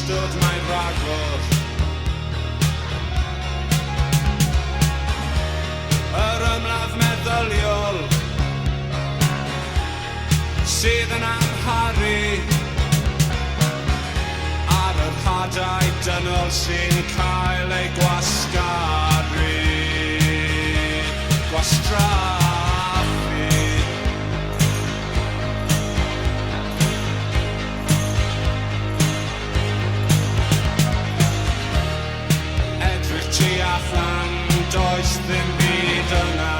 stwd mae'n ragor. Yr ymladd meddyliol sydd yn amharu ar yr hadau dynol sy'n cael ei gwasgaru, gwastraffu. Edrych tu allan, does ddim byd yna.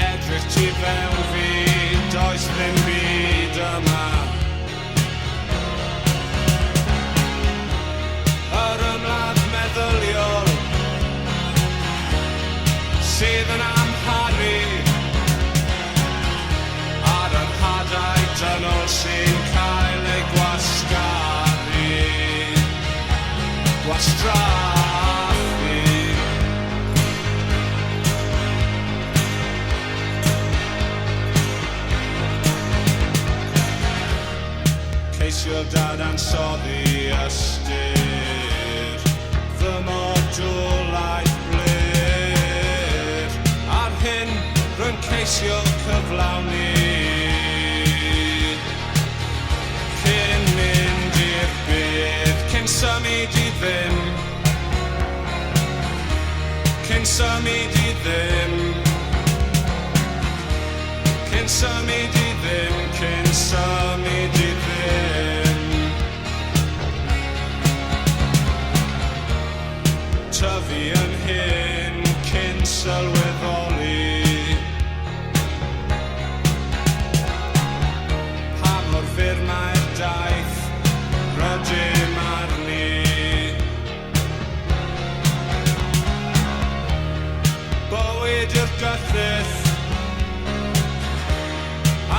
Edrych tu fewn fi, does ddim byd yma. Yr ymladd meddyliol sydd yn amharu ar yr hadau dynol sy'n cael ei gwasgaru, gwastraffu. Ceisio dadansoddi ystyr fy modwlaeth blir ar hyn rwy'n ceisio cyflawni cyn mynd i'r bydd, cyn symud i ddim, cyn symud i ddim, cyn symud i ddim, cyn symud i ddim. Tyfu yn hyn cyn sylweddoli pa mor fyr mae'r daith rydym arni. Bywyd yw'r gythyll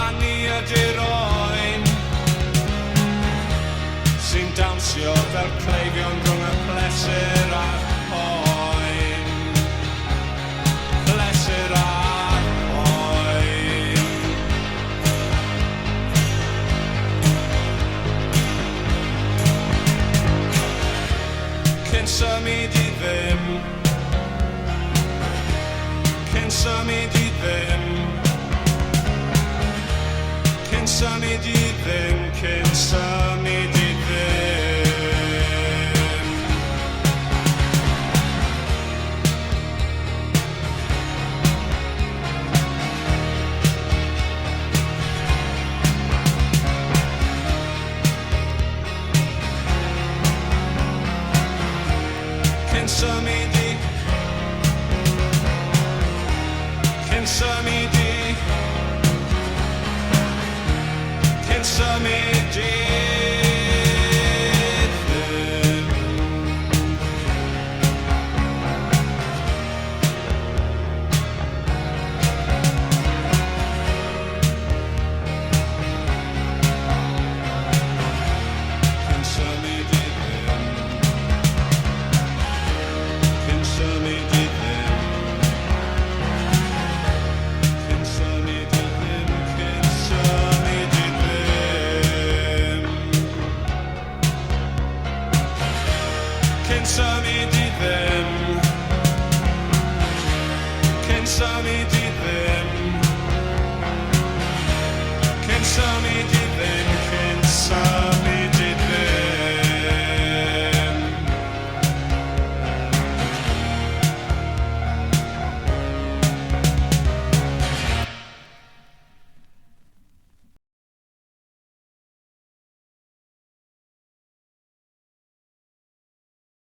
a ni ydy'r oen sy'n dawnsio fel cleifion rhwng y pleser a'r poen. Pleser a'r poen. Cyn symud i ddim, cyn symud i ddim, cyn symud i ddim, cyn symud i ddim. Cyn symud i, cyn symud